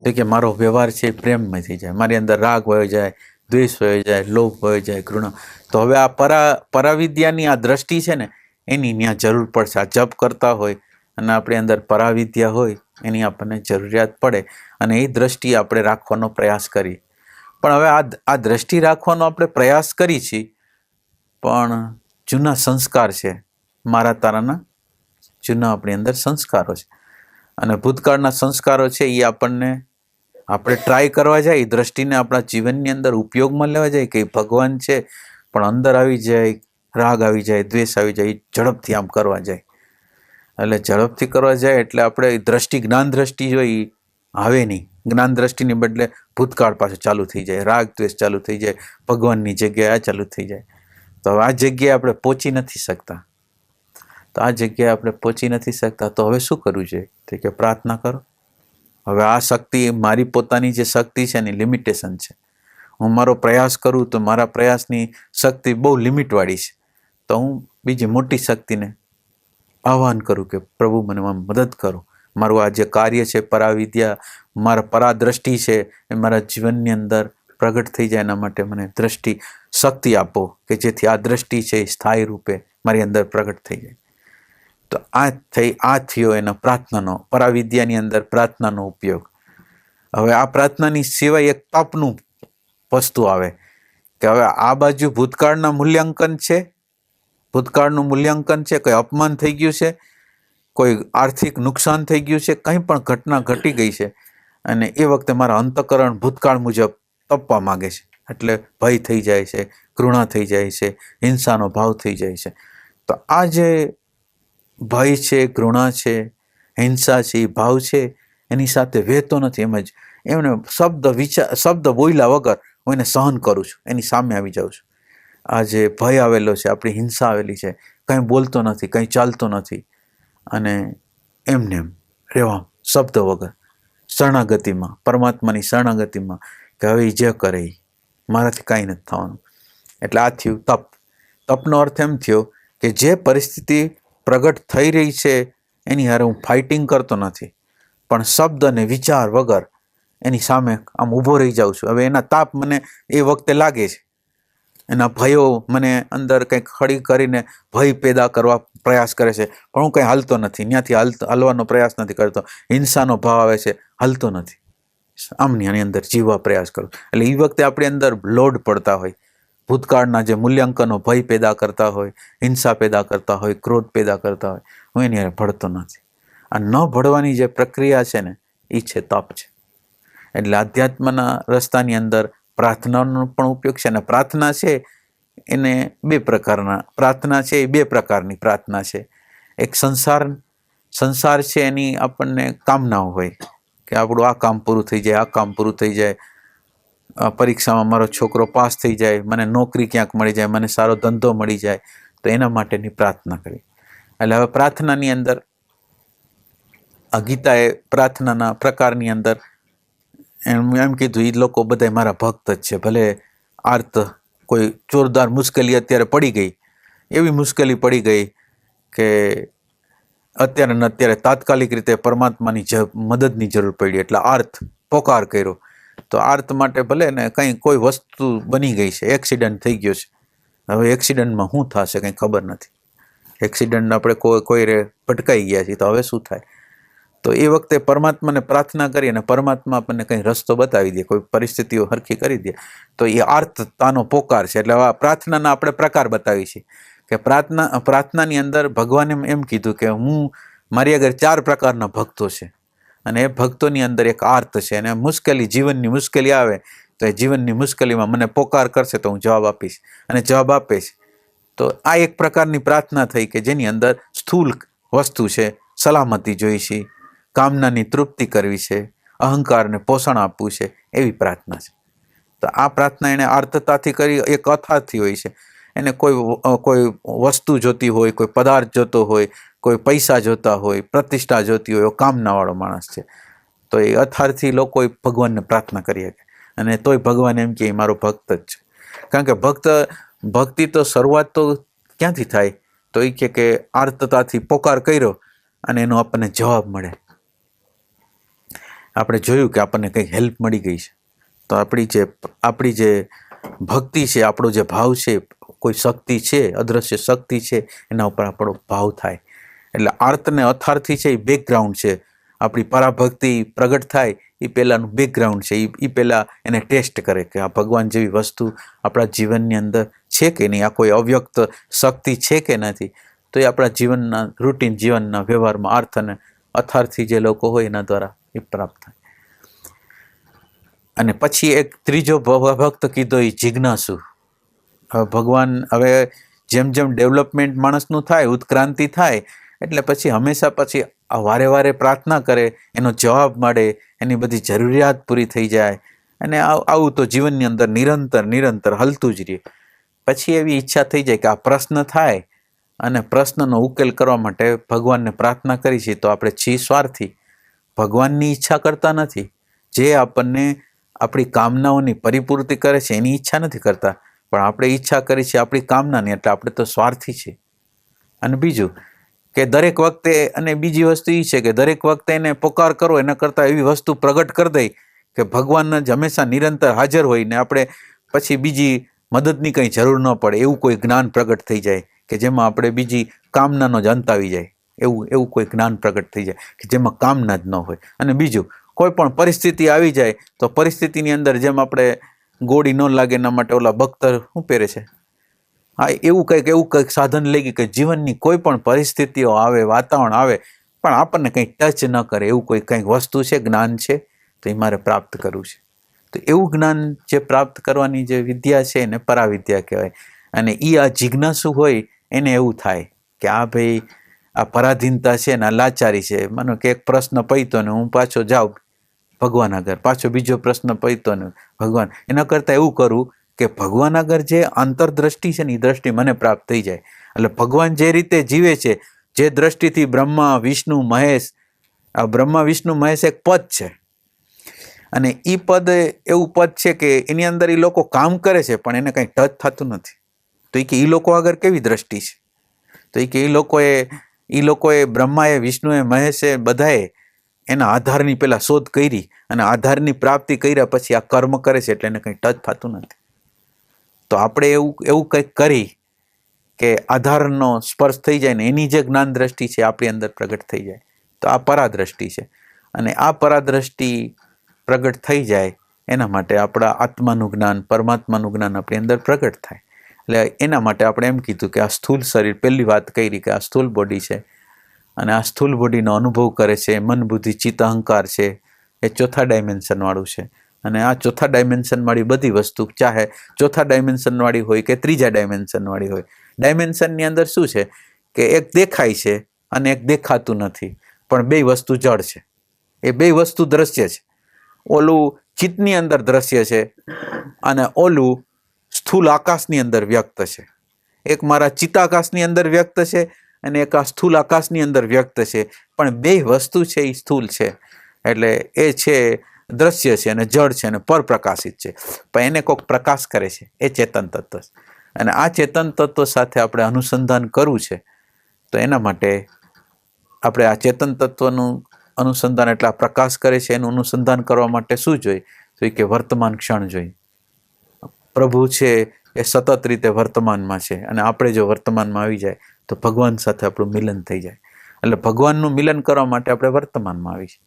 તો કે મારો વ્યવહાર છે એ પ્રેમમય થઈ જાય, મારી અંદર રાગ વયો જાય, દ્વેષ વયો જાય, લોભ વયો જાય, ઘૃણા. તો હવે આ પરાવિદ્યાની આ દ્રષ્ટિ છે ને એની ત્યાં જરૂર પડશે. આ જપ કરતા હોય અને આપણી અંદર પરાવિદ્યા હોય એની આપણને જરૂરિયાત પડે, અને એ દ્રષ્ટિ આપણે રાખવાનો પ્રયાસ કરીએ. પણ હવે આ દ્રષ્ટિ રાખવાનો આપણે પ્રયાસ કરી છીએ, પણ જૂના સંસ્કાર છે, મારા તારાના જૂના આપણી અંદર સંસ્કારો છે, અને ભૂતકાળના સંસ્કારો છે એ આપણે ટ્રાય કરવા જાય, દ્રષ્ટિને આપણા જીવનની અંદર ઉપયોગમાં લેવા જાય કે ભગવાન છે, પણ અંદર આવી જાય, રાગ આવી જાય, દ્વેષ આવી જાય, ઝડપથી આમ કરવા જાય. એટલે ઝડપથી કરવા જાય એટલે આપણે દ્રષ્ટિ, જ્ઞાન દ્રષ્ટિ જોઈ આવે નહીં. જ્ઞાન દ્રષ્ટિની બદલે ભૂતકાળ પાછું ચાલુ થઈ જાય, રાગ દ્વેષ ચાલુ થઈ જાય, ભગવાનની જગ્યાએ આ ચાલુ થઈ જાય. તો આ જગ્યાએ આપણે પહોંચી નથી શકતા. તો હવે શું કરવું જોઈએ? તો કે પ્રાર્થના કરો. હવે આ શક્તિ, મારી પોતાની જે શક્તિ છે એની લિમિટેશન છે. હું મારો પ્રયાસ કરું તો મારા પ્રયાસની શક્તિ બહુ લિમિટવાળી છે. તો હું બીજી મોટી શક્તિને આહ્વાન કરું કે પ્રભુ મને મદદ કરો. મારું આ જે કાર્ય છે, પરાવિદ્યા, મારા પરાદ્રષ્ટિ છે, એ મારા જીવનની અંદર પ્રગટ થઈ જાય. એના માટે મને દ્રષ્ટિ શક્તિ આપો કે જેથી આ દ્રષ્ટિ છે એ સ્થાયી રૂપે મારી અંદર પ્રગટ થઈ જાય. તો આ થયો એનો પ્રાર્થનાનો, પરાવિદ્યાની અંદર પ્રાર્થનાનો ઉપયોગ. હવે આ પ્રાર્થનાની સિવાય એક તપનું વસ્તુ આવે કે હવે આ બાજુ ભૂતકાળનું મૂલ્યાંકન છે, કોઈ અપમાન થઈ ગયું છે, કોઈ આર્થિક નુકસાન થઈ ગયું છે, કંઈ પણ ઘટના ઘટી ગઈ છે, અને એ વખતે મારા અંતઃકરણ ભૂતકાળ મુજબ તપવા માગે છે. એટલે ભય થઈ જાય છે, ઘૃણા થઈ જાય છે, હિંસાનો ભાવ થઈ જાય છે. તો આ જે ભય છે, ઘૃણા છે, હિંસા છે, એ ભાવ છે, એની સાથે વહેતો નથી. એમ જ એમને શબ્દ બોલ્યા વગર હું એને સહન કરું છું, એની સામે આવી જાઉં છું. આ જે ભય આવેલો છે, આપણી હિંસા આવેલી છે, કંઈ બોલતો નથી, કંઈ ચાલતો નથી, અને એમને એમ રહેવા શબ્દ વગર શરણાગતિમાં, પરમાત્માની શરણાગતિમાં કે હવે જે કરે એ મારાથી કાંઈ નથી થવાનું. એટલે આ થયું તપ. તપનો અર્થ એમ થયો કે જે પરિસ્થિતિ પ્રગટ થઈ રહી છે એની હારે હું ફાઇટિંગ કરતો નથી, પણ શબ્દ અને વિચાર વગર એની સામે આમ ઊભો રહી જાઉં છું. હવે એના તાપ મને એ વખતે લાગે છે, એના ભયો મને અંદર કંઈક ખડી કરીને ભય પેદા કરવા પ્રયાસ કરે છે, પણ હું કંઈ હાલતો નથી, ત્યાંથી હલવાનો પ્રયાસ નથી કરતો. હિંસાનો ભાવ આવે છે, હાલતો નથી, આમની આની અંદર જીવવા પ્રયાસ કરું. એટલે એ વખતે આપણી અંદર લોડ પડતા હોય, ભૂતકાળના જે મૂલ્યાંકનો ભય પેદા કરતા હોય, હિંસા પેદા કરતા હોય, ક્રોધ પેદા કરતા હોય, હું એની હારે ભળતો નથી. આ ન ભળવાની જે પ્રક્રિયા છે ને એ છે તપ છે. એટલે આધ્યાત્મના રસ્તાની અંદર પ્રાર્થનાનો પણ ઉપયોગ છે. અને પ્રાર્થના છે એને બે પ્રકારની પ્રાર્થના છે. એક સંસાર છે, એની આપણને કામનાઓ હોય કે આપણું આ કામ પૂરું થઈ જાય, આ કામ પૂરું થઈ જાય, પરીક્ષામાં મારો છોકરો પાસ થઈ જાય, મને નોકરી ક્યાંક મળી જાય, મને સારો ધંધો મળી જાય, તો એના માટેની પ્રાર્થના કરી. એટલે હવે પ્રાર્થનાની અંદર આ ગીતાએ પ્રાર્થનાના પ્રકારની અંદર એમ કીધું, એ લોકો બધા મારા ભક્ત જ છે. ભલે કોઈ જોરદાર મુશ્કેલી અત્યારે પડી ગઈ, એવી મુશ્કેલી પડી ગઈ કે અત્યારે તાત્કાલિક રીતે પરમાત્માની મદદની જરૂર પડી, એટલે પોકાર કર્યો. તો માટે ભલે ને કોઈ વસ્તુ બની ગઈ છે, એક્સિડન્ટ થઈ ગયો છે. હવે એક્સિડન્ટમાં શું થશે કંઈ ખબર નથી. એક્સિડન્ટ આપણે કોઈ ભટકાઈ ગયા છીએ, તો હવે શું થાય? તો એ વખતે પરમાત્માને પ્રાર્થના કરી અને પરમાત્મા આપણને કંઈ રસ્તો બતાવી દે, કોઈ પરિસ્થિતિઓ હરખી કરી દે, તો એ આર્તતાનો પોકાર છે. એટલે આ પ્રાર્થનાના આપણે પ્રકાર બતાવી છીએ કે પ્રાર્થનાની અંદર ભગવાને એમ કીધું કે મારી આગળ 4 પ્રકારના ભક્તો છે, અને એ ભક્તોની અંદર એક આર્ત છે, અને જીવનની મુશ્કેલી આવે તો એ જીવનની મુશ્કેલીમાં મને પોકાર કરશે તો હું જવાબ આપીશ, અને જવાબ આપે છે. તો આ એક પ્રકારની પ્રાર્થના થઈ કે જેની અંદર સ્થૂલ વસ્તુ છે, સલામતી જોઈ છે, કામનાની તૃપ્તિ કરવી છે, અહંકારને પોષણ આપવું છે, એવી પ્રાર્થના છે. તો આ પ્રાર્થના એને આર્તતાથી કરી, એક અથાથી હોય છે. એને કોઈ વસ્તુ જોતી હોય, કોઈ પદાર્થ જોતો હોય, કોઈ પૈસા જોતા હોય, પ્રતિષ્ઠા જોતી હોય, એવો કામનાવાળો માણસ છે. તો એ અથાર્થી લોકો ભગવાનને પ્રાર્થના કરી શકે, અને તોય ભગવાન એમ કે મારો ભક્ત જ છે. કારણ કે ભક્તિ તો શરૂઆત તો ક્યાંથી થાય? તો એ કે આર્તતાથી પોકાર કર્યો અને એનો આપણને જવાબ મળે. આપણે જોયું કે આપણને કંઈક હેલ્પ મળી ગઈ છે, તો આપણી જે ભક્તિ છે, આપણો જે ભાવ છે, કોઈ શક્તિ છે, અદ્રશ્ય શક્તિ છે, એના ઉપર આપણો ભાવ થાય. એટલે આર્તને અથાર્થી છે એ બેકગ્રાઉન્ડ છે. આપણી પરાભક્તિ પ્રગટ થાય એ પહેલાંનું બેકગ્રાઉન્ડ છે. એ પહેલાં એને ટેસ્ટ કરે કે આ ભગવાન જેવી વસ્તુ આપણા જીવનની અંદર છે કે નહીં, આ કોઈ અવ્યક્ત શક્તિ છે કે નથી. તો એ આપણા જીવનના રૂટીન જીવનના વ્યવહારમાં આર્થ અને અથાર્થી જે લોકો હોય એના દ્વારા એ પ્રાપ્ત થાય. અને પછી એક ત્રીજો ભક્ત કીધો એ જિજ્ઞાસુ. ભગવાન હવે જેમ જેમ ડેવલપમેન્ટ માણસનું થાય, ઉત્ક્રાંતિ થાય, એટલે પછી હંમેશા પછી વારે વારે પ્રાર્થના કરે, એનો જવાબ મળે, એની બધી જરૂરિયાત પૂરી થઈ જાય, અને આવું તો જીવનની અંદર નિરંતર હલતું જ રહે. પછી એવી ઈચ્છા થઈ જાય કે આ પ્રશ્ન થાય અને પ્રશ્નનો ઉકેલ કરવા માટે ભગવાનને પ્રાર્થના કરી છે. તો આપણે છીએ સ્વાર્થી, ભગવાનની ઈચ્છા કરતા નથી. જે આપણને આપણી કામનાઓની પરિપૂર્તિ કરે છે એની ઈચ્છા નથી કરતા, પણ આપણે ઈચ્છા કરી છે આપણી કામનાની, એટલે આપણે તો સ્વાર્થી છે. અને બીજું કે દરેક વખતે, અને બીજી વસ્તુ એ છે કે દરેક વખતે એને પોકાર કરો એના કરતાં એવી વસ્તુ પ્રગટ કરી દઈ કે ભગવાન જ હંમેશા નિરંતર હાજર હોય ને આપણે પછી બીજી મદદની કંઈ જરૂર ન પડે. એવું કોઈ જ્ઞાન પ્રગટ થઈ જાય કે જેમાં આપણે બીજી કામનાનો જ અંત આવી જાય. એવું કોઈ જ્ઞાન પ્રગટ થઈ જાય કે જેમાં કામના જ ન હોય. અને બીજું, કોઈ પણ પરિસ્થિતિ આવી જાય તો પરિસ્થિતિની અંદર જેમ આપણે ગોળી ન લાગે એના માટે ઓલા બખ્તર શું પહેરે છે, હા, એવું કંઈક સાધન લઈ ગયું કે જીવનની કોઈ પણ પરિસ્થિતિઓ આવે, વાતાવરણ આવે, પણ આપણને કંઈ ટચ ન કરે એવું કંઈક વસ્તુ છે, જ્ઞાન છે, તો એ મારે પ્રાપ્ત કરવું છે. તો એવું જ્ઞાન જે પ્રાપ્ત કરવાની જે વિદ્યા છે એને પરાવિદ્યા કહેવાય. અને એ આ જિજ્ઞાસુ હોય એને એવું થાય કે આ ભાઈ આ પરાધીનતા છે ને આ લાચારી છે. માનો કે એક પ્રશ્ન પૈતો ને હું પાછો જાઉં ભગવાન આગળ, પાછો બીજો પ્રશ્ન પૈતો ને ભગવાન, એના કરતાં એવું કરું કે ભગવાન આગળ જે આંતરદ્રષ્ટિ છે ને એ દ્રષ્ટિ મને પ્રાપ્ત થઈ જાય. એટલે ભગવાન જે રીતે જીવે છે, જે દ્રષ્ટિથી બ્રહ્મા વિષ્ણુ મહેશ, આ બ્રહ્મા વિષ્ણુ મહેશ એક પદ છે, અને એ પદ એવું પદ છે કે એની અંદર એ લોકો કામ કરે છે પણ એને કંઈ ટચ થતું નથી. તો એ કે એ લોકો આગળ કેવી દ્રષ્ટિ છે? તો એ કે એ લોકોએ બ્રહ્માએ, વિષ્ણુએ, મહેશે બધાએ એના આધારની પહેલાં શોધ કરી અને આધારની પ્રાપ્તિ કર્યા પછી આ કર્મ કરે છે, એટલે એને કંઈ ટચ થતું નથી. તો આપણે એવું કંઈક કરી કે આધારનો સ્પર્શ થઈ જાય ને એની જે જ્ઞાન દ્રષ્ટિ છે આપણી અંદર પ્રગટ થઈ જાય, તો આ પરાદ્રષ્ટિ છે. અને આ પરાદ્રષ્ટિ પ્રગટ થઈ જાય એના માટે આપણા આત્માનું જ્ઞાન, પરમાત્માનું જ્ઞાન આપણી અંદર પ્રગટ થાય. એટલે એના માટે આપણે એમ કીધું કે આ સ્થૂલ શરીર, પહેલી વાત કરી કે આ સ્થૂલ બોડી છે, અને આ સ્થૂલ બોડીનો અનુભવ કરે છે, મન, બુદ્ધિ, ચિત્ત, અહંકાર છે, એ ચોથા ડાયમેન્શનવાળું છે. અને આ ચોથા ડાયમેન્શનવાળી બધી વસ્તુ, ચાહે ચોથા ડાયમેન્શનવાળી હોય કે ત્રીજા ડાયમેન્શનવાળી હોય, ડાયમેન્શનની અંદર શું છે કે એક દેખાય છે અને એક દેખાતું નથી, પણ બે વસ્તુ જળ છે. એ બે વસ્તુ દ્રશ્ય છે. ઓલું ચિત્તની અંદર દ્રશ્ય છે અને ઓલું સ્થૂલ આકાશની અંદર વ્યક્ત છે. એક મારા ચિત્તાકાશની અંદર વ્યક્ત છે અને એક આ સ્થૂલ આકાશની અંદર વ્યક્ત છે, પણ બે વસ્તુ છે એ સ્થૂલ છે, એટલે એ છે દ્રશ્ય છે અને જળ છે અને પરપ્રકાશિત છે. પણ એને કોઈક પ્રકાશ કરે છે, એ ચેતન તત્વ છે. અને આ ચેતન તત્વ સાથે આપણે અનુસંધાન કરવું છે. તો એના માટે આપણે આ ચેતન તત્વનું અનુસંધાન, એટલે આ પ્રકાશ કરે છે એનું અનુસંધાન કરવા માટે શું જોઈએ? તો એ કે વર્તમાન ક્ષણ જોઈએ. પ્રભુ છે એ સતત રીતે વર્તમાનમાં છે, અને આપણે જો વર્તમાનમાં આવી જાય તો ભગવાન સાથે આપણું મિલન થઈ જાય. એટલે ભગવાનનું મિલન કરવા માટે આપણે વર્તમાનમાં આવી છે.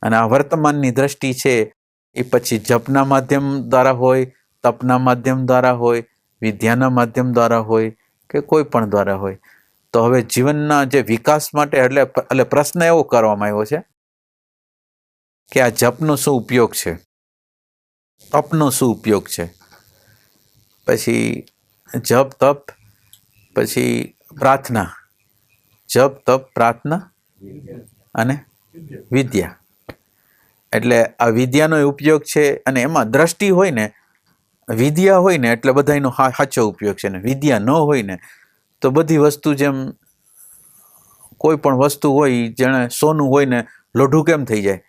અને આ વર્તમાનની દ્રષ્ટિ છે એ પછી જપના માધ્યમ દ્વારા હોય, તપના માધ્યમ દ્વારા હોય, વિદ્યાના માધ્યમ દ્વારા હોય કે કોઈ પણ દ્વારા હોય. તો હવે જીવનના જે વિકાસ માટે એટલે પ્રશ્ન એવો કરવામાં આવ્યો છે કે આ જપનો શું ઉપયોગ છે, તપનો શું ઉપયોગ છે, પછી જપ તપ, પછી પ્રાર્થના, જપ તપ, પ્રાર્થના અને વિદ્યા. એટલે આ વિદ્યાનો ઉપયોગ છે, અને એમાં દ્રષ્ટિ હોય ને, વિદ્યા હોય ને એટલે બધાનો સાચો ઉપયોગ છે, ને વિદ્યા ન હોય ને તો બધી વસ્તુ, જેમ કોઈ પણ વસ્તુ હોય જેણે સોનું હોય ને લોઢું કેમ થઈ જાય,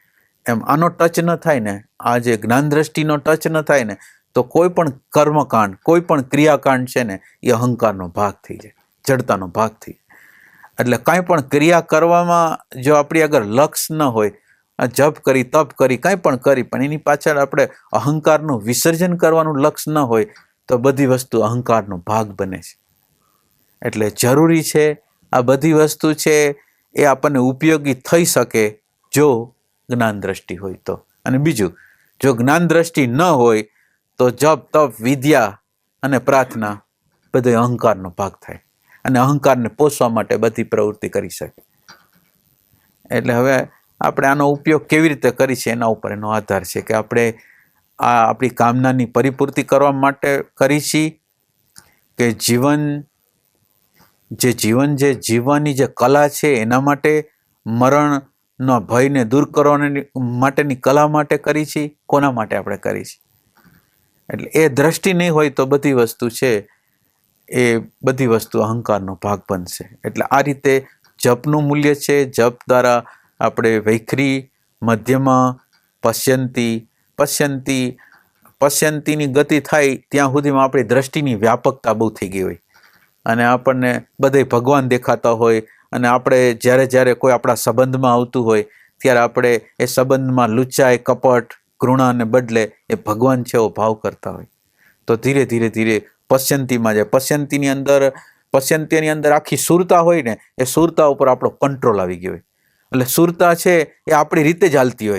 એમ આનો ટચ ન થાય ને, આ જે જ્ઞાન દ્રષ્ટિનો ટચ ન થાય ને, તો કોઈ પણ કર્મકાંડ, કોઈ પણ ક્રિયાકાંડ છે ને એ અહંકારનો ભાગ થઈ જાય, જડતાનો ભાગ થઈ જાય. એટલે કાંઈ પણ ક્રિયા કરવામાં જો આપણી આગળ લક્ષ ન હોય આ જપ કરી, તપ કરી, કાંઈ પણ કરી, પણ એની પાછળ આપણે અહંકારનું વિસર્જન કરવાનું લક્ષ્ય ન હોય તો બધી વસ્તુ અહંકારનો ભાગ બને છે. એટલે જરૂરી છે આ બધી વસ્તુ છે એ આપણને ઉપયોગી થઈ શકે જો જ્ઞાન દ્રષ્ટિ હોય તો. અને બીજું, જો જ્ઞાન દ્રષ્ટિ ન હોય તો જપ, તપ, વિદ્યા અને પ્રાર્થના બધો અહંકારનો ભાગ થાય અને અહંકારને પોષવા માટે બધી પ્રવૃત્તિ કરી શકે. એટલે હવે આપણે આનો ઉપયોગ કેવી રીતે કરી છે એના ઉપર એનો આધાર છે કે આપણે આ આપણી કામનાની પરિપૂર્તિ કરવા માટે કરી છીએ કે જીવન જે જીવવાની જે કલા છે એના માટે, મરણનો ભયને દૂર કરવાની માટેની કલા માટે કરી છે, કોના માટે આપણે કરી છે. એટલે એ દ્રષ્ટિ નહીં હોય તો બધી વસ્તુ છે એ બધી વસ્તુ અહંકારનો ભાગ બનશે. એટલે આ રીતે જપનું મૂલ્ય છે. જપ દ્વારા આપણે વૈખરી, મધ્યમાં, પશ્યંતીની ગતિ થાય ત્યાં સુધીમાં આપણી દ્રષ્ટિની વ્યાપકતા બહુ થઈ ગઈ હોય અને આપણને બધે ભગવાન દેખાતા હોય અને આપણે જ્યારે કોઈ આપણા સંબંધમાં આવતું હોય ત્યારે આપણે એ સંબંધમાં લુચ્ચાઈ, કપટ, ઘૃણાને બદલે એ ભગવાન છે એવો ભાવ કરતા હોય. તો ધીરે ધીરે પશ્યંતીમાં જાય. પશ્યંતીની અંદર આખી સુરતા હોય ને, એ સુરતા ઉપર આપણો કંટ્રોલ આવી ગયો હોય. એટલે સુરતા છે એ આપણી રીતે જ હાલતી હોય.